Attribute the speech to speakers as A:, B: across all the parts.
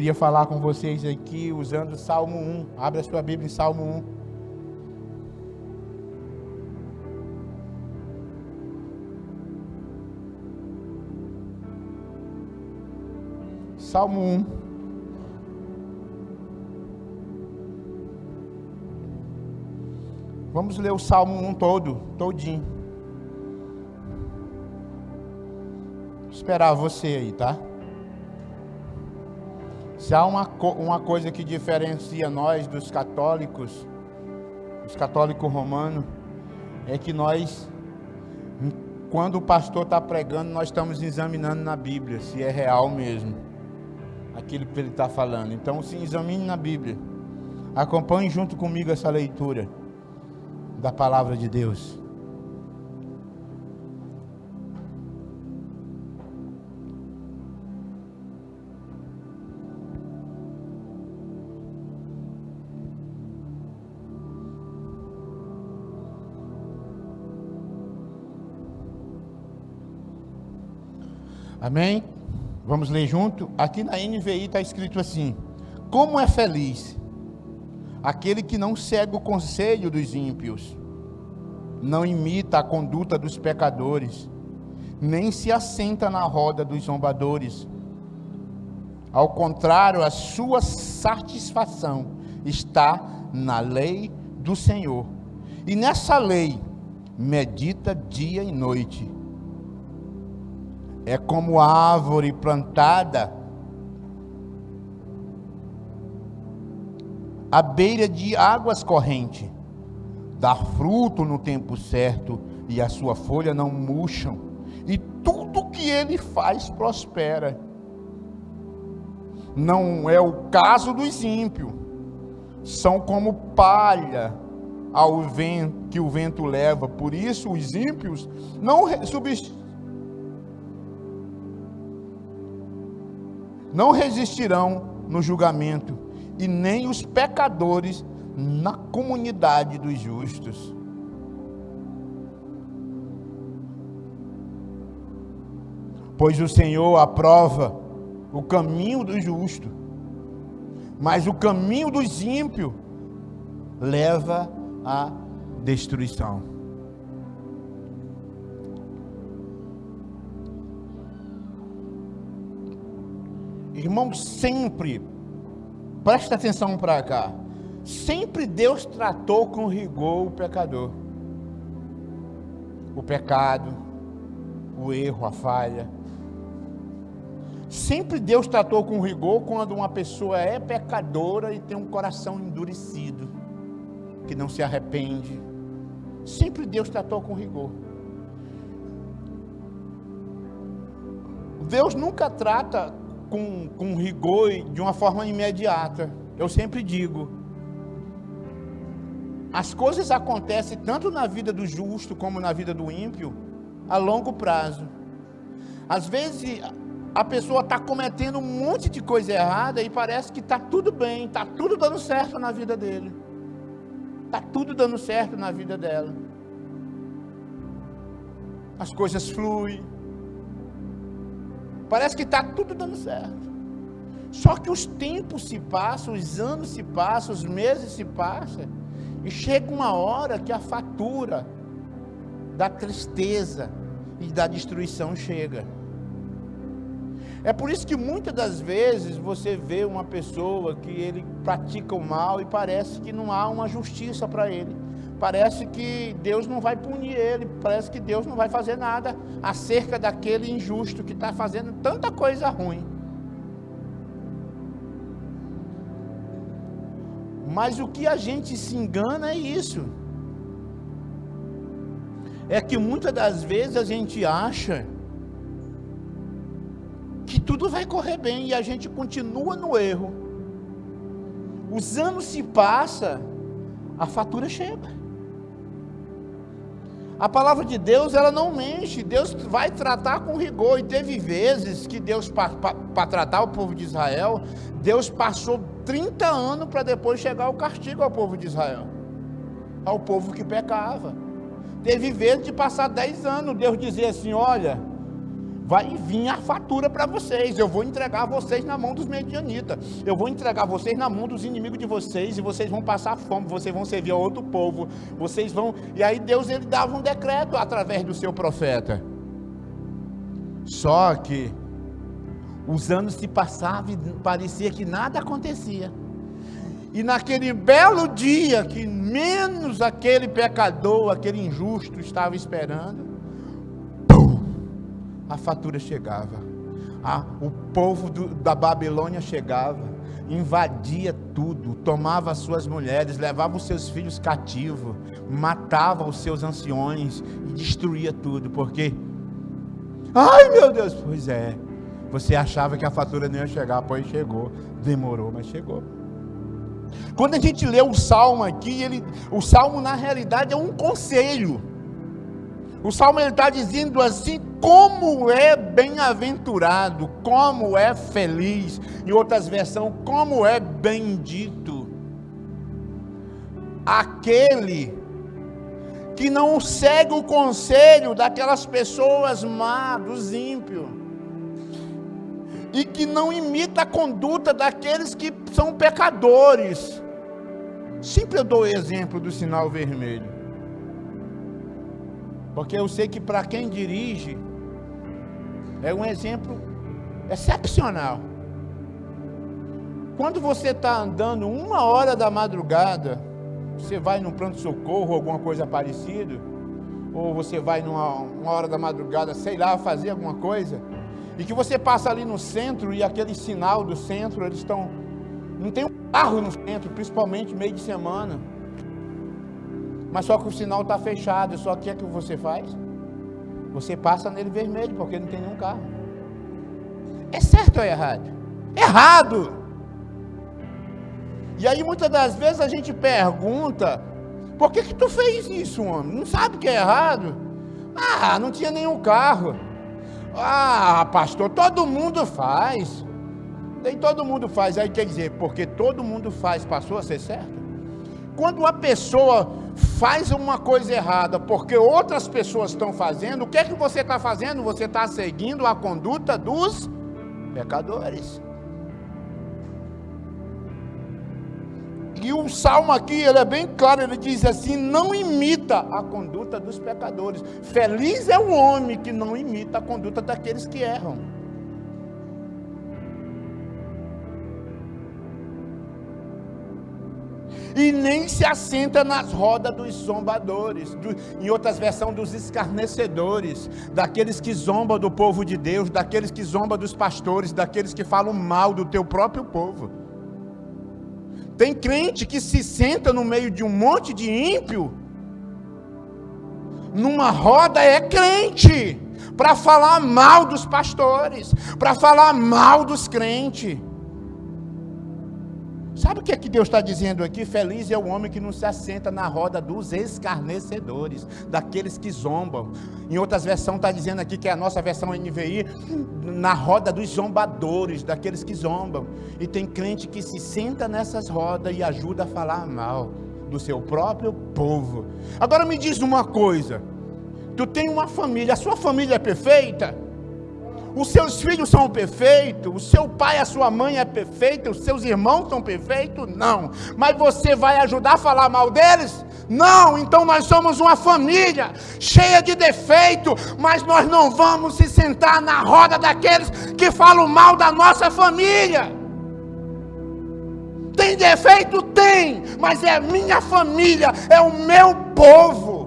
A: queria falar com vocês aqui usando o Salmo 1. Abra a sua Bíblia em Salmo 1. Salmo 1. Vamos ler o Salmo 1 todinho. Vou esperar você aí, tá? Se há uma coisa que diferencia nós dos católicos romanos, é que nós, quando o pastor está pregando, nós estamos examinando na Bíblia, se é real mesmo, aquilo que ele está falando. Então, se examine na Bíblia, acompanhe junto comigo essa leitura da palavra de Deus. Amém? Vamos ler junto? Aqui na NVI está escrito assim: como é feliz aquele que não segue o conselho dos ímpios, não imita a conduta dos pecadores, nem se assenta na roda dos zombadores. Ao contrário, a sua satisfação está na lei do Senhor, e nessa lei medita dia e noite. É como árvore plantada à beira de águas correntes, dá fruto no tempo certo, e a sua folha não murcham, e tudo que ele faz prospera. Não é o caso dos ímpios, são como palha ao vento, que o vento leva. Por isso os ímpios não resistirão no julgamento, e nem os pecadores na comunidade dos justos. Pois o Senhor aprova o caminho do justo, mas o caminho dos ímpios leva à destruição. Irmãos, sempre, presta atenção para cá, sempre Deus tratou com rigor o pecador. O pecado, o erro, a falha. Sempre Deus tratou com rigor quando uma pessoa é pecadora e tem um coração endurecido, que não se arrepende. Sempre Deus tratou com rigor. Deus nunca trata com rigor de uma forma imediata. Eu sempre digo, as coisas acontecem tanto na vida do justo como na vida do ímpio a longo prazo. Às vezes a pessoa está cometendo um monte de coisa errada e parece que está tudo bem, está tudo dando certo na vida dele, está tudo dando certo na vida dela, as coisas fluem, parece que está tudo dando certo. Só que os tempos se passam, os anos se passam, os meses se passam, e chega uma hora que a fatura da tristeza e da destruição chega. É por isso que muitas das vezes você vê uma pessoa que ele pratica o mal e parece que não há uma justiça para ele. Parece que Deus não vai punir ele, parece que Deus não vai fazer nada acerca daquele injusto que está fazendo tanta coisa ruim. Mas o que a gente se engana é isso. É que muitas das vezes a gente acha que tudo vai correr bem e a gente continua no erro. Os anos se passam, a fatura chega. A palavra de Deus, ela não mente. Deus vai tratar com rigor. E teve vezes que Deus, para tratar o povo de Israel, Deus passou 30 anos para depois chegar o castigo ao povo de Israel, ao povo que pecava. Teve vezes de passar 10 anos, Deus dizia assim: olha, vai vir a fatura para vocês. Eu vou entregar vocês na mão dos medianitas. Eu vou entregar vocês na mão dos inimigos de vocês. E vocês vão passar fome. Vocês vão servir a outro povo. Vocês vão... E aí Deus, ele dava um decreto através do seu profeta. Só que os anos se passavam e parecia que nada acontecia. E naquele belo dia que menos aquele pecador, aquele injusto estava esperando, a fatura chegava, o povo da Babilônia chegava, invadia tudo, tomava as suas mulheres, levava os seus filhos cativos, matava os seus anciões e destruía tudo, porque, ai meu Deus, pois é, você achava que a fatura não ia chegar, pois chegou, demorou, mas chegou. Quando a gente lê o Salmo aqui, o Salmo na realidade é um conselho. O Salmo ele está dizendo assim, como é bem-aventurado, como é feliz, em outras versões, como é bendito aquele que não segue o conselho daquelas pessoas más, dos ímpios, e que não imita a conduta daqueles que são pecadores. Sempre eu dou o exemplo do sinal vermelho, porque eu sei que para quem dirige, é um exemplo excepcional. Quando você está andando 1h da madrugada, você vai num pronto-socorro, alguma coisa parecida, ou você vai uma hora da madrugada, sei lá, fazer alguma coisa, e que você passa ali no centro, e aquele sinal do centro, eles estão... Não tem um carro no centro, principalmente meio de semana. Mas só que o sinal está fechado, só que o que você faz? Você passa nele vermelho, porque não tem nenhum carro. É certo ou é errado? Errado! E aí muitas das vezes a gente pergunta, por que tu fez isso, homem? Não sabe que é errado? Ah, não tinha nenhum carro. Ah, pastor, todo mundo faz. Nem todo mundo faz, aí quer dizer, porque todo mundo faz, passou a ser certo? Quando uma pessoa faz uma coisa errada, porque outras pessoas estão fazendo, o que é que você está fazendo? Você está seguindo a conduta dos pecadores. E o Salmo aqui, ele é bem claro, ele diz assim, não imita a conduta dos pecadores. Feliz é o homem que não imita a conduta daqueles que erram. E nem se assenta nas rodas dos zombadores, em outras versões, dos escarnecedores, daqueles que zombam do povo de Deus, daqueles que zombam dos pastores, daqueles que falam mal do teu próprio povo. Tem crente que se senta no meio de um monte de ímpio, numa roda é crente, para falar mal dos pastores, para falar mal dos crentes. Sabe o que é que Deus está dizendo aqui? Feliz é o homem que não se assenta na roda dos escarnecedores, daqueles que zombam. Em outras versões está dizendo aqui, que é a nossa versão NVI, na roda dos zombadores, daqueles que zombam. E tem crente que se senta nessas rodas e ajuda a falar mal do seu próprio povo. Agora me diz uma coisa, tu tem uma família, a sua família é perfeita? Os seus filhos são perfeitos? O seu pai, a sua mãe é perfeita? Os seus irmãos são perfeitos? Não. Mas você vai ajudar a falar mal deles? Não. Então nós somos uma família cheia de defeito, mas nós não vamos se sentar na roda daqueles que falam mal da nossa família. Tem defeito? Tem, mas é a minha família, é o meu povo.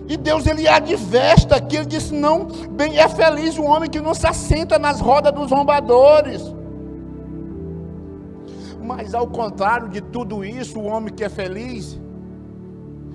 A: E Deus, ele adverte aqui, ele disse, não, bem é feliz o homem que não se assenta nas rodas dos zombadores. Mas ao contrário de tudo isso, o homem que é feliz,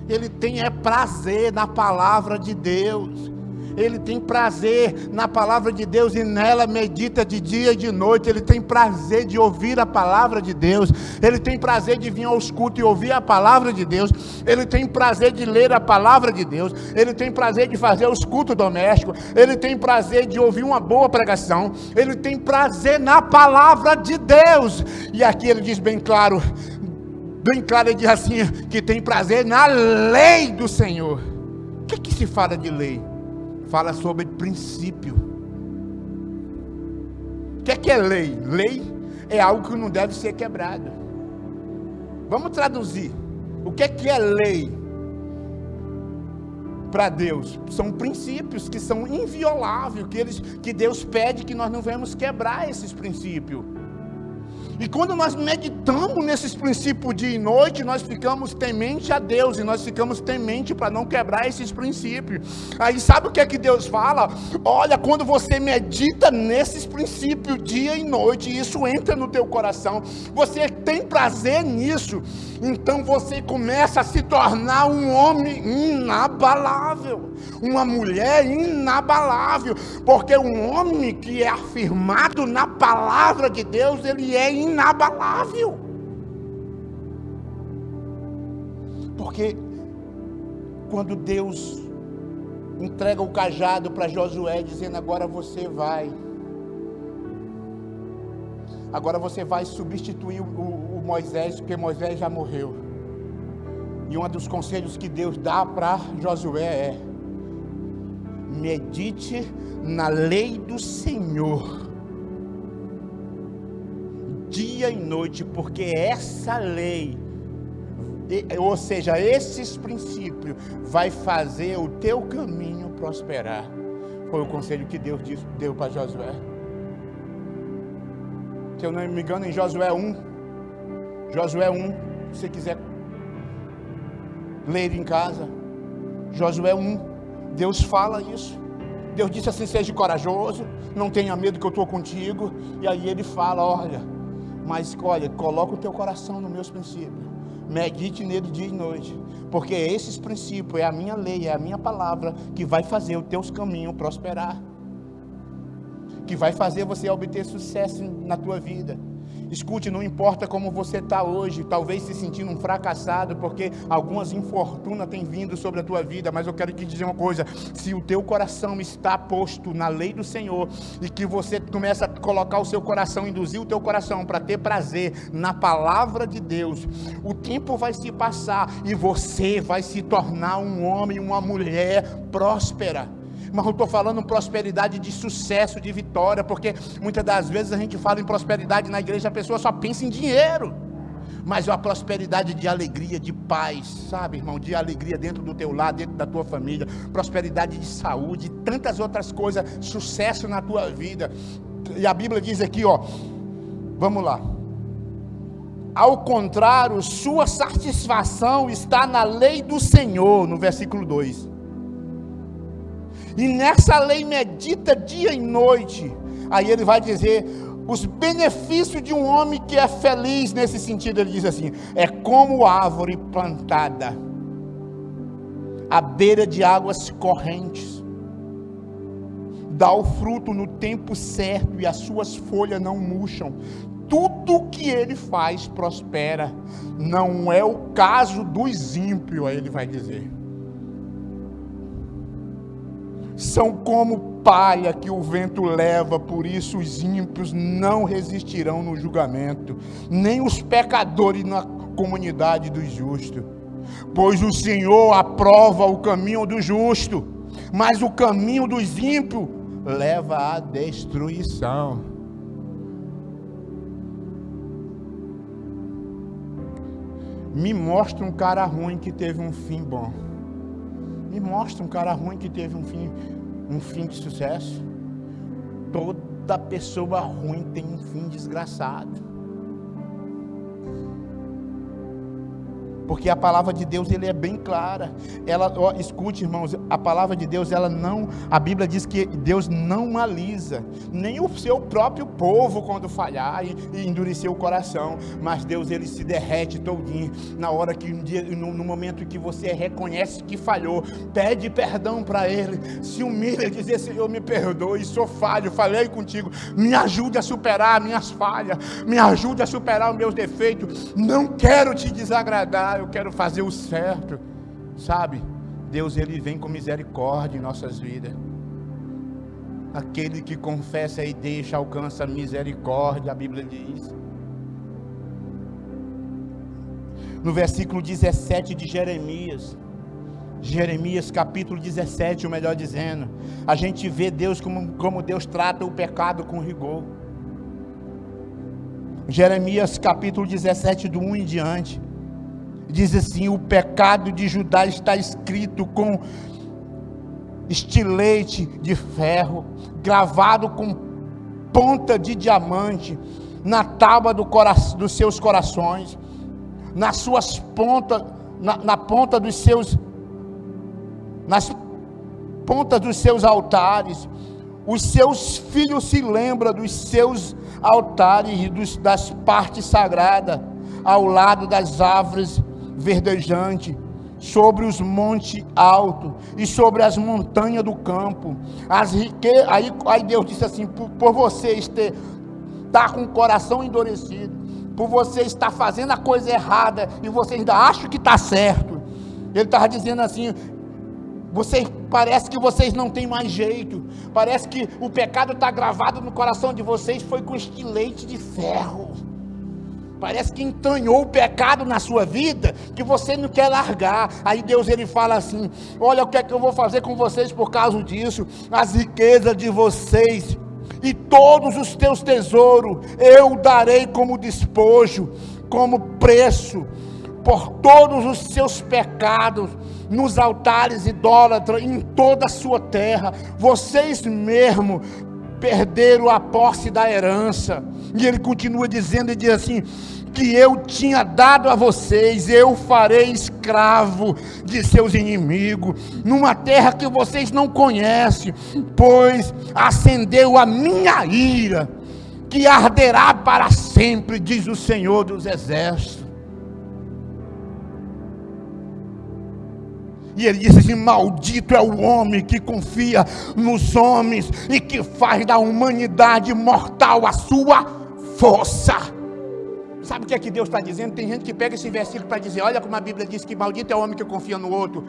A: ele tem prazer na palavra de Deus. Ele tem prazer na palavra de Deus e nela medita de dia e de noite. Ele tem prazer de ouvir a palavra de Deus. Ele tem prazer de vir aos cultos e ouvir a palavra de Deus. Ele tem prazer de ler a palavra de Deus. Ele tem prazer de fazer os cultos domésticos. Ele tem prazer de ouvir uma boa pregação. Ele tem prazer na palavra de Deus. E aqui ele diz bem claro, ele diz assim, que tem prazer na lei do Senhor. O que se fala de lei? Fala sobre princípio. O que é lei? Lei é algo que não deve ser quebrado. Vamos traduzir. O que é lei para Deus? São princípios que são invioláveis, que Deus pede que nós não venhamos quebrar esses princípios. E quando nós meditamos nesses princípios dia e noite, nós ficamos temente a Deus, e nós ficamos temente para não quebrar esses princípios. Aí sabe o que é que Deus fala? Olha, quando você medita nesses princípios dia e noite, e isso entra no teu coração, você tem prazer nisso, então você começa a se tornar um homem inabalável, uma mulher inabalável, porque um homem que é afirmado na palavra de Deus, ele é inabalável. Porque quando Deus entrega o cajado para Josué, dizendo: agora você vai substituir o Moisés, porque Moisés já morreu. E um dos conselhos que Deus dá para Josué é: medite na lei do Senhor dia e noite, porque essa lei, ou seja, esses princípios, vai fazer o teu caminho prosperar. Foi o conselho que Deus deu para Josué. Se eu não me engano, em Josué 1, se você quiser ler em casa, Josué 1, Deus fala isso. Deus disse assim: seja corajoso, não tenha medo que eu estou contigo. E aí ele fala: olha, coloca o teu coração nos meus princípios, medite nele dia e noite, porque esses princípios, é a minha lei, é a minha palavra, que vai fazer os teus caminhos prosperar, que vai fazer você obter sucesso na tua vida. Escute, não importa como você está hoje, talvez se sentindo um fracassado, porque algumas infortúnias têm vindo sobre a tua vida, mas eu quero te dizer uma coisa: se o teu coração está posto na lei do Senhor, e que você começa a colocar o seu coração, induzir o teu coração para ter prazer na palavra de Deus, o tempo vai se passar, e você vai se tornar um homem, uma mulher próspera. Mas eu estou falando prosperidade de sucesso, de vitória, porque muitas das vezes a gente fala em prosperidade na igreja, a pessoa só pensa em dinheiro, mas é uma prosperidade de alegria, de paz, sabe, irmão, de alegria dentro do teu lar, dentro da tua família, prosperidade de saúde, tantas outras coisas, sucesso na tua vida. E a Bíblia diz aqui, vamos lá: ao contrário, sua satisfação está na lei do Senhor, no versículo 2. E nessa lei medita dia e noite. Aí ele vai dizer os benefícios de um homem que é feliz. Nesse sentido ele diz assim: é como árvore plantada à beira de águas correntes, dá o fruto no tempo certo, e as suas folhas não murcham. Tudo que ele faz prospera. Não é o caso dos ímpios, aí ele vai dizer. São como palha que o vento leva, por isso os ímpios não resistirão no julgamento, nem os pecadores na comunidade dos justos. Pois o Senhor aprova o caminho do justo, mas o caminho dos ímpios leva à destruição. Me mostra um cara ruim que teve um fim bom. Me mostra um cara ruim que teve um fim de sucesso. Toda pessoa ruim tem um fim desgraçado. Porque a palavra de Deus, ele é bem clara. Escute, irmãos, a palavra de Deus, a Bíblia diz que Deus não alisa nem o seu próprio povo quando falhar e endurecer o coração, mas Deus, ele se derrete todinho na hora que no momento que você reconhece que falhou, pede perdão para ele, se humilha e diz: Senhor, me perdoe, sou falho, falhei contigo, me ajude a superar minhas falhas, me ajude a superar os meus defeitos, não quero te desagradar, eu quero fazer o certo, sabe? Deus, ele vem com misericórdia em nossas vidas. Aquele que confessa e deixa alcança misericórdia, a Bíblia diz. No versículo 17 de Jeremias Jeremias capítulo 17, o melhor dizendo, a gente vê Deus como Deus trata o pecado com rigor. Jeremias capítulo 17, do 1 em diante, diz assim: o pecado de Judá está escrito com estilete de ferro, gravado com ponta de diamante, na tábua dos seus corações, nas suas pontas, na ponta dos seus, nas pontas dos seus altares. Os seus filhos se lembram dos seus altares e das partes sagradas, ao lado das árvores verdejantes, sobre os montes altos e sobre as montanhas do campo. Aí Deus disse assim: por você estar com o coração endurecido, por você estar fazendo a coisa errada e você ainda acha que está certo. Ele estava dizendo assim: parece que vocês não têm mais jeito, parece que o pecado está gravado no coração de vocês, foi com estilete de ferro, parece que entranhou o pecado na sua vida, que você não quer largar. Aí Deus, ele fala assim: olha o que é que eu vou fazer com vocês por causa disso. As riquezas de vocês e todos os teus tesouros eu darei como despojo, como preço, por todos os seus pecados, nos altares idólatras, em toda a sua terra. Vocês mesmo perderam a posse da herança. E ele continua dizendo, e diz assim: que eu tinha dado a vocês, eu farei escravo de seus inimigos, numa terra que vocês não conhecem, pois acendeu a minha ira, que arderá para sempre, diz o Senhor dos Exércitos. E ele disse assim: maldito é o homem que confia nos homens e que faz da humanidade mortal a sua força. Sabe o que é que Deus está dizendo? Tem gente que pega esse versículo para dizer: olha como a Bíblia diz que maldito é o homem que confia no outro.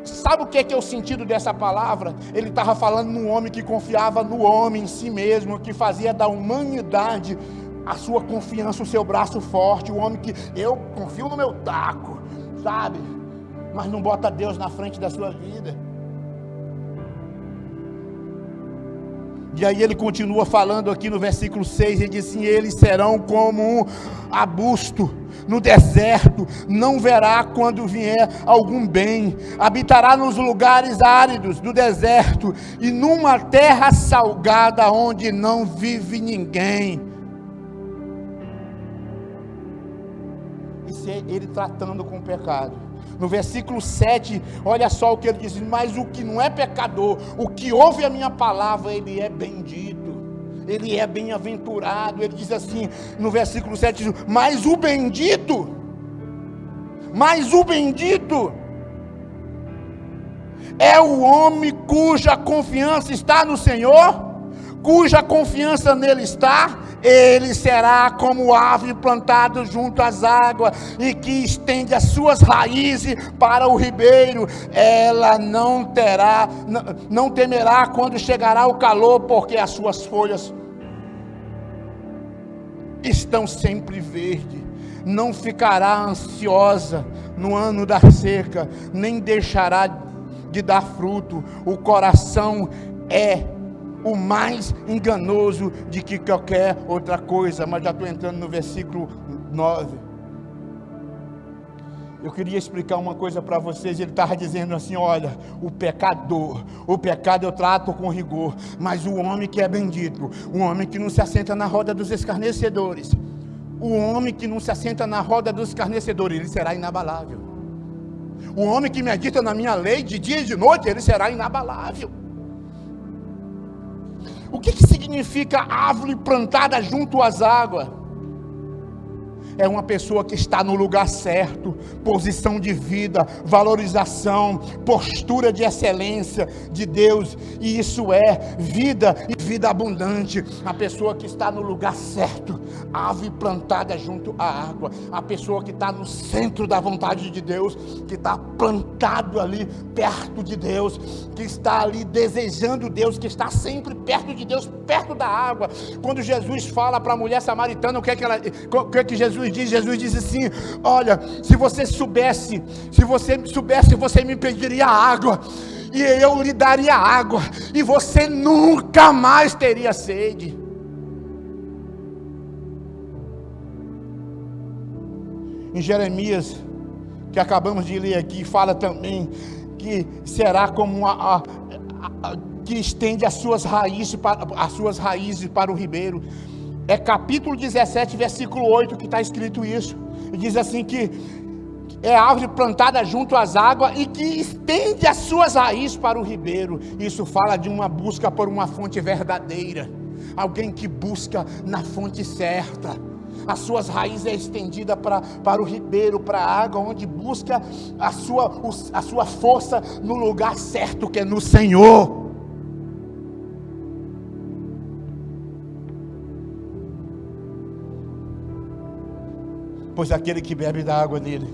A: Sabe o que é o sentido dessa palavra? Ele estava falando no homem que confiava no homem em si mesmo, que fazia da humanidade a sua confiança, o seu braço forte. O homem que eu confio no meu taco, sabe? Mas não bota Deus na frente da sua vida. E aí ele continua falando aqui no versículo 6, ele diz assim: eles serão como um arbusto no deserto, não verá quando vier algum bem, habitará nos lugares áridos do deserto, e numa terra salgada, onde não vive ninguém. Isso é ele tratando com o pecado. No versículo 7, olha só o que ele diz: mas o que não é pecador, o que ouve a minha palavra, ele é bendito, ele é bem-aventurado. Ele diz assim no versículo 7, mas o bendito é o homem cuja confiança está no Senhor, cuja confiança nele está. Ele será como árvore plantada junto às águas, e que estende as suas raízes para o ribeiro. Ela não temerá quando chegará o calor, porque as suas folhas estão sempre verdes. Não ficará ansiosa no ano da seca, nem deixará de dar fruto. O coração é o mais enganoso de que qualquer outra coisa. Mas já estou entrando no versículo 9. Eu queria explicar uma coisa para vocês. Ele estava dizendo assim: olha, o pecado eu trato com rigor, mas o homem que é bendito, o homem que não se assenta na roda dos escarnecedores, o homem que não se assenta na roda dos escarnecedores, ele será inabalável. O homem que medita na minha lei de dia e de noite, ele será inabalável. O que significa árvore plantada junto às águas? É uma pessoa que está no lugar certo, posição de vida, valorização, postura de excelência de Deus, e isso é vida e vida abundante. A pessoa que está no lugar certo, árvore plantada junto à água. A pessoa que está no centro da vontade de Deus, que está plantado ali perto de Deus, que está ali desejando Deus, que está sempre perto de Deus, perto da água. Quando Jesus fala para a mulher samaritana, o que é que Jesus diz? Jesus diz assim: olha, se você soubesse, você me pediria água, e eu lhe daria água, e você nunca mais teria sede. Em Jeremias, que acabamos de ler aqui, fala também que será como que estende as suas raízes para o ribeiro. É capítulo 17, versículo 8 que está escrito isso. E diz assim que é árvore plantada junto às águas e que estende as suas raízes para o ribeiro. Isso fala de uma busca por uma fonte verdadeira. Alguém que busca na fonte certa. As suas raízes é estendida para o ribeiro, para a água, onde busca a sua força no lugar certo, que é no Senhor. Pois aquele que bebe da água dele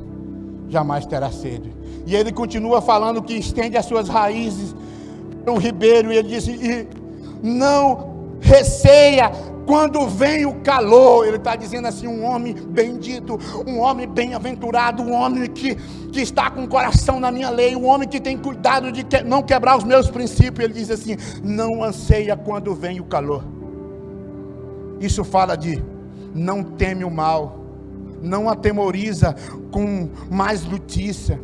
A: jamais terá sede. E ele continua falando que estende as suas raízes para o ribeiro, e ele diz: e não receia quando vem o calor. Ele está dizendo assim: um homem bendito, um homem bem-aventurado, um homem que está com o coração na minha lei, um homem que tem cuidado de não quebrar os meus princípios. Ele diz assim: não anseia quando vem o calor. Isso fala de não teme o mal, não atemoriza com mais notícia,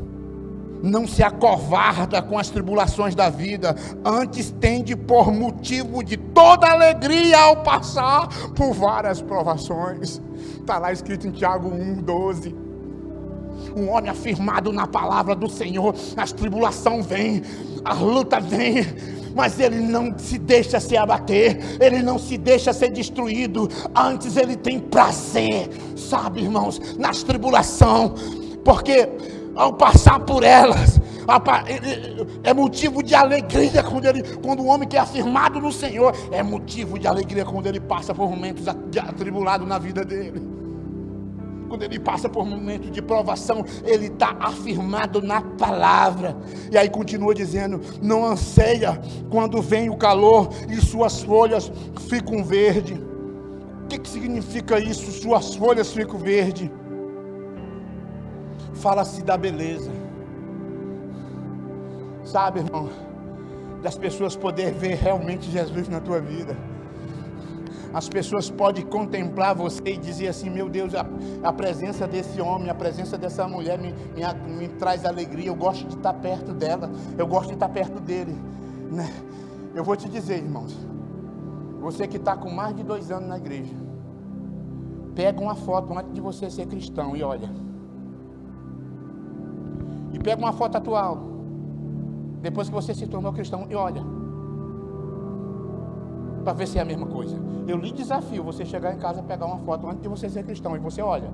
A: não se acovarda com as tribulações da vida, antes tende por motivo de toda alegria ao passar por várias provações. Está lá escrito em Tiago 1:12. Um homem afirmado na palavra do Senhor, as tribulações vêm, a luta vem, mas ele não se deixa se abater, ele não se deixa ser destruído, antes ele tem prazer, sabe, irmãos, nas tribulações, porque ao passar por elas, é motivo de alegria quando o homem que é afirmado no Senhor, é motivo de alegria quando ele passa por momentos atribulados na vida dele. Quando ele passa por momentos de provação, ele está afirmado na palavra. E aí continua dizendo: não anseia quando vem o calor e suas folhas ficam verdes. O que significa isso? Suas folhas ficam verdes. Fala-se da beleza. Sabe, irmão, das pessoas poder ver realmente Jesus na tua vida. As pessoas podem contemplar você e dizer assim: meu Deus, a presença desse homem, a presença dessa mulher me traz alegria. Eu gosto de estar perto dela, eu gosto de estar perto dele, né? Eu vou te dizer, irmãos, você que está com mais de 2 anos na igreja, pega uma foto antes de você ser cristão e olha, e pega uma foto atual depois que você se tornou cristão e olha, para ver se é a mesma coisa. Eu lhe desafio você chegar em casa, pegar uma foto antes de você ser cristão e você olha,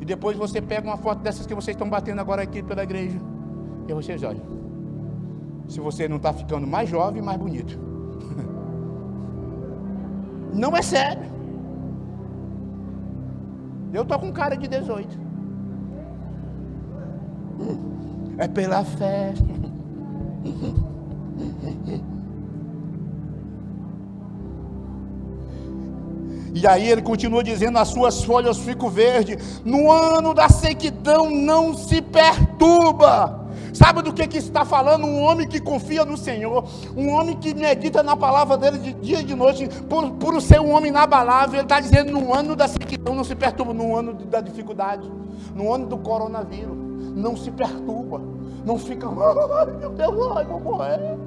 A: e depois você pega uma foto dessas que vocês estão batendo agora aqui pela igreja e vocês olham se você não está ficando mais jovem e mais bonito. Não é sério. Eu estou com cara de 18. É pela fé. E aí ele continua dizendo: as suas folhas ficam verdes, no ano da sequidão não se perturba. Sabe do que está falando? Um homem que confia no Senhor, um homem que medita na palavra dele de dia e de noite, por ser um homem inabalável. Ele está dizendo: no ano da sequidão não se perturba, no ano da dificuldade, no ano do coronavírus, não se perturba, não fica: ai meu Deus, ai, vou morrer.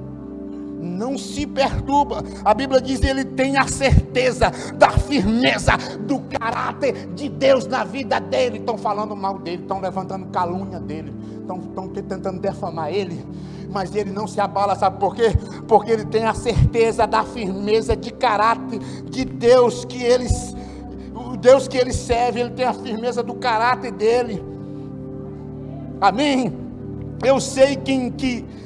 A: Não se perturba. A Bíblia diz: ele tem a certeza da firmeza do caráter de Deus na vida dele. Estão falando mal dele, estão levantando calúnia dele, estão tentando defamar ele, mas ele não se abala. Sabe por quê? Porque ele tem a certeza da firmeza de caráter de Deus, o Deus que ele serve. Ele tem a firmeza do caráter dele. Amém? Eu sei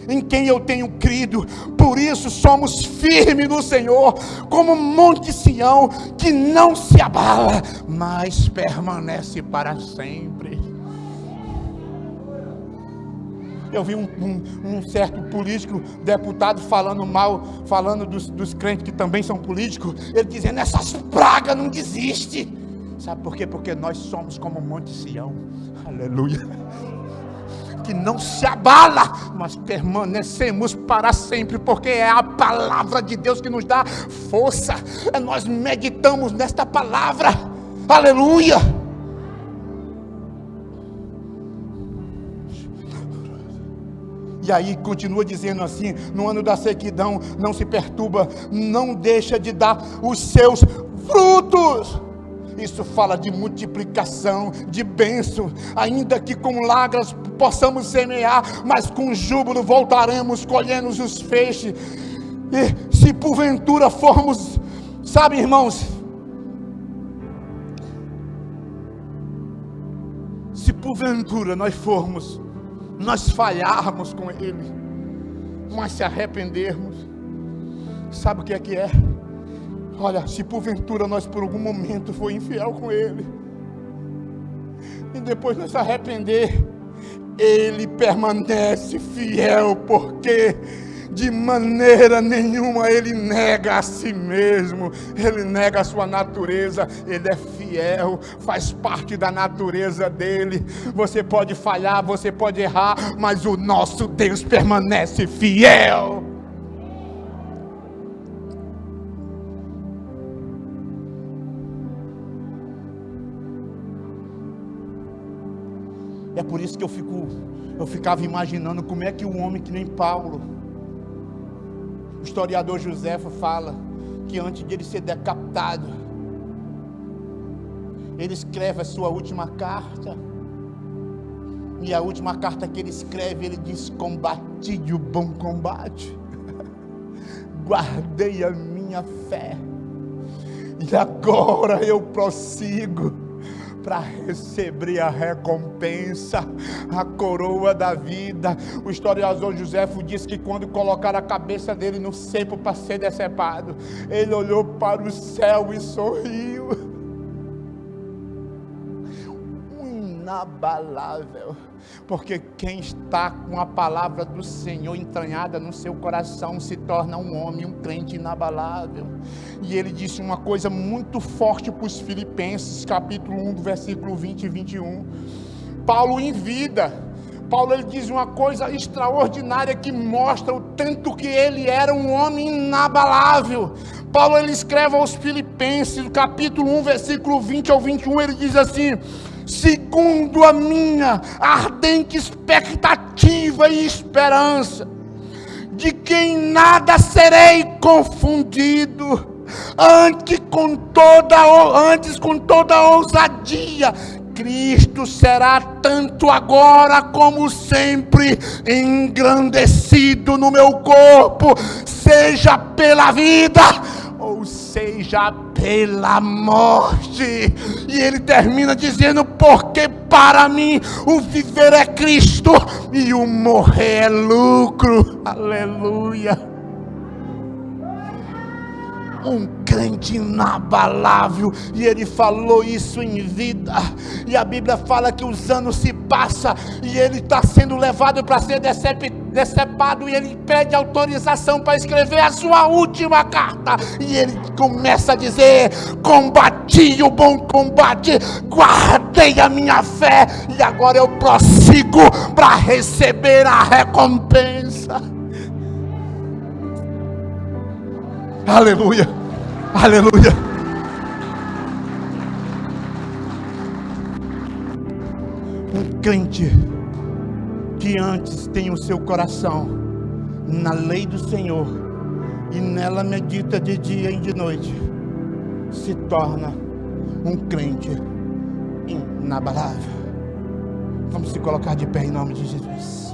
A: em quem eu tenho crido, por isso somos firmes no Senhor, como Monte Sião, que não se abala, mas permanece para sempre. Eu vi um certo político, deputado, falando dos crentes que também são políticos, ele dizendo: essas pragas não desistem. Sabe por quê? Porque nós somos como Monte Sião, aleluia, que não se abala, mas permanecemos para sempre, porque é a palavra de Deus que nos dá força. Nós meditamos nesta palavra, aleluia. E aí continua dizendo assim: no ano da sequidão não se perturba, não deixa de dar os seus frutos. Isso fala de multiplicação, de bênção. Ainda que com lágrimas possamos semear, mas com júbilo voltaremos colhendo os feixes. E se porventura formos, sabe, irmãos, se porventura nós falharmos com Ele, mas se arrependermos, sabe o que é? Olha, se porventura nós por algum momento for infiel com Ele, e depois nós se arrepender, Ele permanece fiel, porque de maneira nenhuma Ele nega a si mesmo, Ele nega a sua natureza, Ele é fiel, faz parte da natureza dEle. Você pode falhar, você pode errar, mas o nosso Deus permanece fiel. É por isso que eu ficava imaginando como é que um homem que nem Paulo, o historiador Joséfo fala que antes de ele ser decapitado, ele escreve a sua última carta, e a última carta que ele escreve, ele diz: combati o bom combate, guardei a minha fé, e agora eu prossigo para receber a recompensa, a coroa da vida. O historiador Joséfo diz que quando colocaram a cabeça dele no cepo para ser decepado, ele olhou para o céu e sorriu. Inabalável, porque quem está com a palavra do Senhor entranhada no seu coração se torna um homem, um crente inabalável. E ele disse uma coisa muito forte para os Filipenses, capítulo 1, do versículo 20 e 21. Paulo em vida, ele diz uma coisa extraordinária que mostra o tanto que ele era um homem inabalável. Paulo, ele escreve aos Filipenses, capítulo 1, versículo 20 ao 21, ele diz assim: segundo a minha ardente expectativa e esperança, de que em nada serei confundido, antes com toda ousadia, Cristo será tanto agora como sempre engrandecido no meu corpo, seja pela vida ou seja pela morte. E ele termina dizendo: porque para mim o viver é Cristo e o morrer é lucro. Aleluia. Um crente inabalável, e ele falou isso em vida. E a Bíblia fala que os anos se passam e ele está sendo levado para ser decepado, e ele pede autorização para escrever a sua última carta, e ele começa a dizer: combati o bom combate, guardei a minha fé, e agora eu prossigo para receber a recompensa. Aleluia, aleluia. Um crente que antes tem o seu coração na lei do Senhor e nela medita de dia e de noite, se torna um crente inabalável. Vamos se colocar de pé em nome de Jesus.